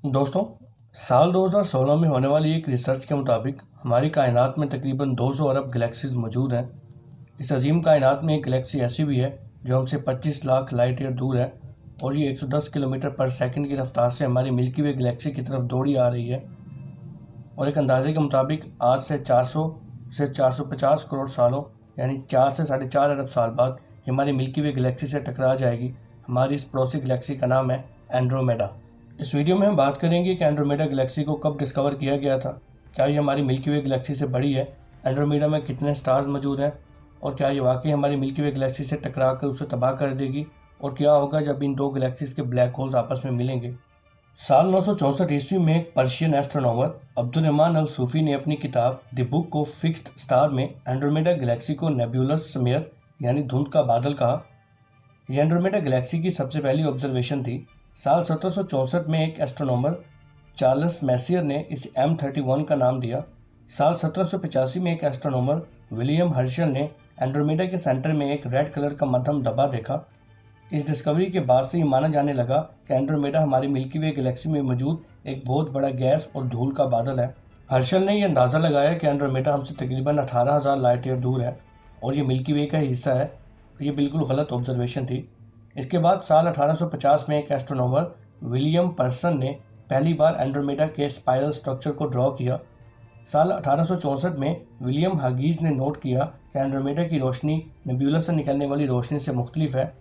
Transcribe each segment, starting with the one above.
दोस्तों, साल 2016 में होने वाली एक रिसर्च के मुताबिक हमारी कायनात में तकरीबन 200 अरब गैलेक्सीज मौजूद हैं। इस अजीम कायनात में एक गैलेक्सी ऐसी भी है जो हमसे 25 लाख लाइट ईयर दूर है और ये 110 किलोमीटर पर सेकंड की रफ्तार से हमारी मिल्की वे गैलेक्सी की तरफ दौड़ी आ रही है। और एक अंदाजे के मुताबिक आज से 400 से 450 करोड़ सालों यानी 4 से 4.5 अरब साल बाद ये हमारी मिल्की वे गैलेक्सी से टकरा जाएगी। हमारी इस पड़ोसी गैलेक्सी का नाम है एंड्रोमेडा। इस वीडियो में हम बात करेंगे कि एंड्रोमेडा गैलेक्सी को कब डिस्कवर किया गया था, क्या ये हमारी मिल्की वे गैलेक्सी से बड़ी है, एंड्रोमेडा में कितने स्टार्स मौजूद हैं और क्या ये वाकई हमारी मिल्की वे गैलेक्सी से टकरा कर उसे तबाह कर देगी, और क्या होगा जब इन दो गैलेक्सीज के ब्लैक होल्स आपस में मिलेंगे। साल 964 ईस्वी में एक पर्शियन एस्ट्रोनॉमर अब्दुल रहमान अल सूफी ने अपनी किताब the book of fixed star में एंड्रोमेडा गैलेक्सी को नेबुलस स्मेयर यानी धुंध का बादल कहा। यह एंड्रोमेडा गैलेक्सी की सबसे पहली ऑब्जर्वेशन थी। साल 1764 में एक एस्ट्रोनॉमर चार्ल्स मैसियर ने इसे M31 का नाम दिया। साल 1785 में एक एस्ट्रोनॉमर विलियम हर्शल ने एंड्रोमेडा के सेंटर में एक रेड कलर का मध्यम धब्बा देखा। इस डिस्कवरी के बाद से ये माना जाने लगा कि एंड्रोमेडा हमारी मिल्की वे गैलेक्सी में मौजूद एक बहुत बड़ा गैस और धूल का बादल है। हर्शल ने यह अंदाज़ा लगाया कि एंड्रोमेडा हमसे तकरीबन 18,000 लाइट ईयर दूर है और ये मिल्की वे का ही हिस्सा है। ये बिल्कुल गलत ऑब्जर्वेशन थी। इसके बाद साल 1850 में एक एस्ट्रोनॉमर विलियम पर्सन ने पहली बार एंड्रोमेडा के स्पाइरल स्ट्रक्चर को ड्रॉ किया। साल 1864 में विलियम हगीज ने नोट किया कि एंड्रोमेडा की रोशनी नेबुला से निकलने वाली रोशनी से मुख्तलिफ है।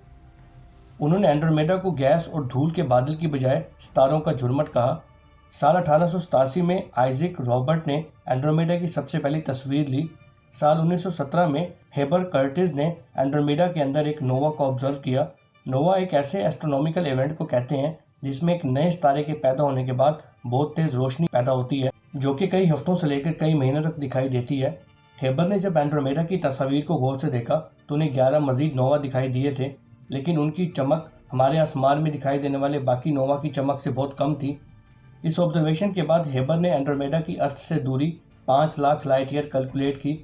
उन्होंने एंड्रोमेडा को गैस और धूल के बादल की बजाय सितारों का झुरमुट कहा। साल 1887 में आइजैक रॉबर्ट ने एंड्रोमेडा की सबसे पहली तस्वीर ली। साल 1917 में हेबर कर्टिस ने एंड्रोमेडा के अंदर एक नोवा को ऑब्जर्व किया। नोवा एक ऐसे एस्ट्रोनॉमिकल इवेंट को कहते हैं जिसमें एक नए सितारे के पैदा होने के बाद बहुत तेज रोशनी पैदा होती है, जो कि कई हफ्तों से लेकर कई महीनों तक दिखाई देती है। हेबर ने जब एंड्रोमेडा की तस्वीर को गौर से देखा तो उन्हें 11 मजीद नोवा दिखाई दिए थे, लेकिन उनकी चमक हमारे आसमान में दिखाई देने वाले बाकी नोवा की चमक से बहुत कम थी। इस ऑब्जर्वेशन के बाद हेबर ने एंड्रोमेडा की अर्थ से दूरी 5 लाख लाइट ईयर कैलकुलेट की।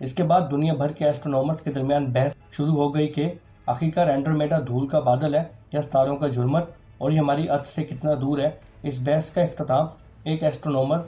इसके बाद दुनिया भर के एस्ट्रोनॉमर्स के दरमियान बहस शुरू हो गई कि आखिरकार एंड्रोमेडा धूल का बादल है या सितारों का झुरमुट, और ये हमारी अर्थ से कितना दूर है। इस बहस का इख्तिताम एक एस्ट्रोनॉमर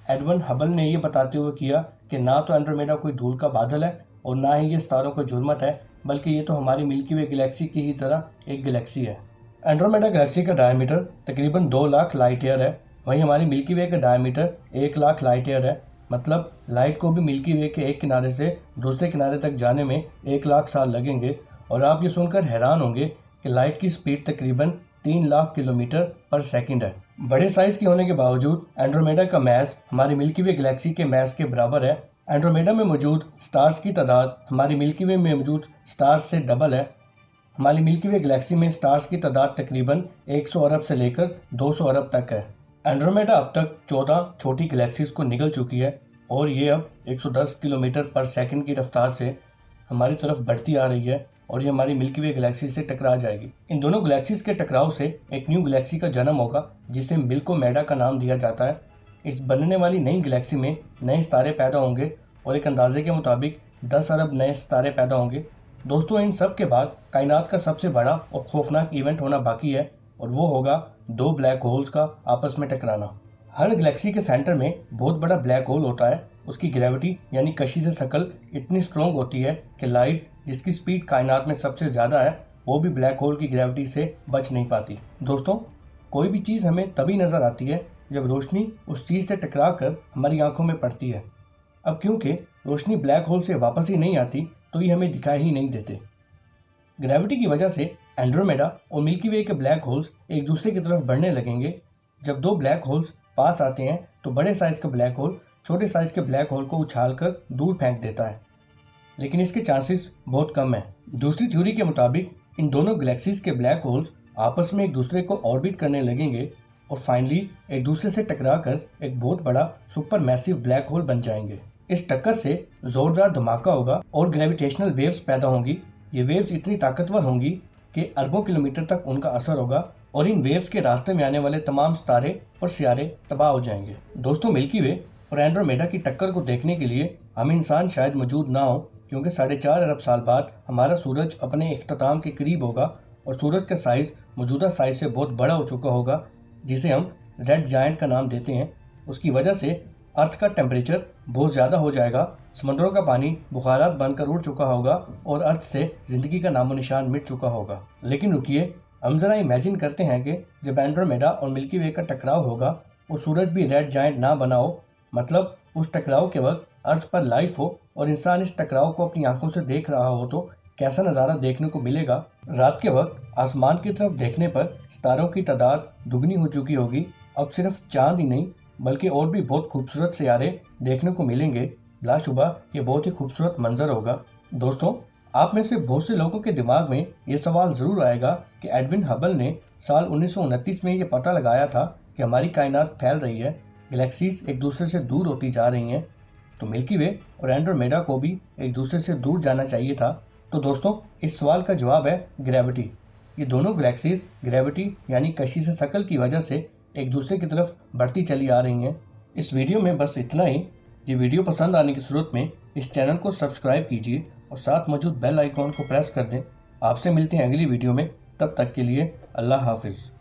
एडवन हबल ने यह बताते हुए किया कि ना तो एंड्रोमेडा कोई धूल का बादल है और ना ही ये सितारों का झुरमुट है, बल्कि ये तो हमारी मिल्की वे गैलेक्सी की ही तरह एक गैलेक्सी है। एंड्रोमेडा गैलेक्सी का डायमीटर तकरीबन 2 लाख लाइट ईयर है, वहीं हमारी मिल्की वे का डायमीटर 1 लाख लाइट ईयर है। मतलब लाइट को भी मिल्की वे के एक किनारे से दूसरे किनारे तक जाने में 1 लाख साल लगेंगे। और आप ये सुनकर हैरान होंगे कि लाइट की स्पीड तकरीबन 3 लाख किलोमीटर पर सेकंड है। बड़े साइज के होने के बावजूद एंड्रोमेडा का मैस हमारी मिल्की वे गैलेक्सी के मैस के बराबर है। एंड्रोमेडा में मौजूद स्टार्स की तादाद हमारी मिल्की वे में मौजूद स्टार्स से डबल है। हमारी मिल्की वे गैलेक्सी में स्टार्स की तादाद तकरीबन 100 अरब से लेकर 200 अरब तक है। एंड्रोमेडा अब तक 14 छोटी गैलेक्सीज को निगल चुकी है और ये अब 110 किलोमीटर पर सेकंड की रफ्तार से हमारी तरफ बढ़ती आ रही है और ये हमारी मिल्की वे गैलेक्सी से टकरा जाएगी। इन दोनों गैलेक्सीज के टकराव से एक न्यू गैलेक्सी का जन्म होगा जिसे मिल्कोमेडा का नाम दिया जाता है। इस बनने वाली नई गैलेक्सी में नए सितारे पैदा होंगे और एक अंदाजे के मुताबिक 10 अरब नए सितारे पैदा होंगे। दोस्तों, इन सब के बाद कायनात का सबसे बड़ा और खौफनाक इवेंट होना बाकी है और वो होगा 2 ब्लैक होल्स का आपस में टकराना। हर गैलेक्सी के सेंटर में बहुत बड़ा ब्लैक होल होता है। उसकी ग्रेविटी यानी कशी से शकल इतनी स्ट्रॉन्ग होती है कि लाइट जिसकी स्पीड कायनात में सबसे ज़्यादा है वो भी ब्लैक होल की ग्रेविटी से बच नहीं पाती। दोस्तों, कोई भी चीज़ हमें तभी नज़र आती है जब रोशनी उस चीज़ से टकरा कर हमारी आंखों में पड़ती है। अब क्योंकि रोशनी ब्लैक होल से वापस ही नहीं आती तो ये हमें दिखाई ही नहीं देते। ग्रेविटी की वजह से एंड्रोमेडा और मिल्की वे के ब्लैक होल्स एक दूसरे की तरफ बढ़ने लगेंगे। जब 2 ब्लैक होल्स पास आते हैं तो बड़े साइज का ब्लैक होल छोटे साइज के ब्लैक होल को उछालकर दूर फेंक देता है, लेकिन इसके चांसेस बहुत कम है। दूसरी थ्योरी के मुताबिक इन दोनों गैलेक्सीज के ब्लैक होल्स आपस में एक दूसरे को ऑर्बिट करने लगेंगे और फाइनली एक दूसरे से टकराकर एक बहुत बड़ा सुपर मैसिव ब्लैक होल बन जाएंगे। इस टक्कर से जोरदार धमाका होगा और ग्रेविटेशनल वेव्स पैदा होंगी। ये वेव्स इतनी ताकतवर होंगी कि अरबों किलोमीटर तक उनका असर होगा और इन वेव्स के रास्ते में आने वाले तमाम सितारे और सियारे तबाह हो जाएंगे। दोस्तों, मिल्की वे और एंड्रोमेडा की टक्कर को देखने के लिए हम इंसान शायद मौजूद ना हो, क्योंकि 4.5 अरब साल बाद हमारा सूरज अपने इख्तिताम के करीब होगा और सूरज का साइज मौजूदा साइज से बहुत बड़ा हो चुका होगा, जिसे हम रेड जायंट का नाम देते हैं, उसकी वजह से अर्थ का टेम्परेचर बहुत ज़्यादा हो जाएगा, समुद्रों का पानी बुखारात बनकर उड़ चुका होगा और अर्थ से ज़िंदगी का नामो निशान मिट चुका होगा। लेकिन रुकिए, हम ज़रा इमेजिन करते हैं कि जब एंड्रोमेडा और मिल्की वे का टकराव होगा और सूरज भी रेड जायंट ना बना हो, मतलब उस टकराव के वक्त अर्थ पर लाइफ हो और इंसान इस टकराव को अपनी आंखों से देख रहा हो तो कैसा नज़ारा देखने को मिलेगा। रात के वक्त आसमान की तरफ देखने पर सितारों की तादाद दुगनी हो चुकी होगी। अब सिर्फ चांद ही नहीं बल्कि और भी बहुत खूबसूरत सितारे देखने को मिलेंगे। बिलाशुबा ये बहुत ही खूबसूरत मंजर होगा। दोस्तों, आप में से बहुत से लोगों के दिमाग में ये सवाल ज़रूर आएगा कि एडविन हबल ने साल 1929 में ये पता लगाया था कि हमारी कायनात फैल रही है, गैलेक्सीज एक दूसरे से दूर होती जा रही हैं, तो मिल्की वे और एंड्रोमेडा को भी एक दूसरे से दूर जाना चाहिए था। तो दोस्तों, इस सवाल का जवाब है ग्रेविटी। ये दोनों गैलेक्सीज ग्रेविटी यानी कशिश शकल की वजह से एक दूसरे की तरफ बढ़ती चली आ रही हैं। इस वीडियो में बस इतना ही। ये वीडियो पसंद आने की सूरत में इस चैनल को सब्सक्राइब कीजिए और साथ मौजूद बेल आइकॉन को प्रेस कर दें। आपसे मिलते हैं अगली वीडियो में, तब तक के लिए अल्लाह हाफिज़।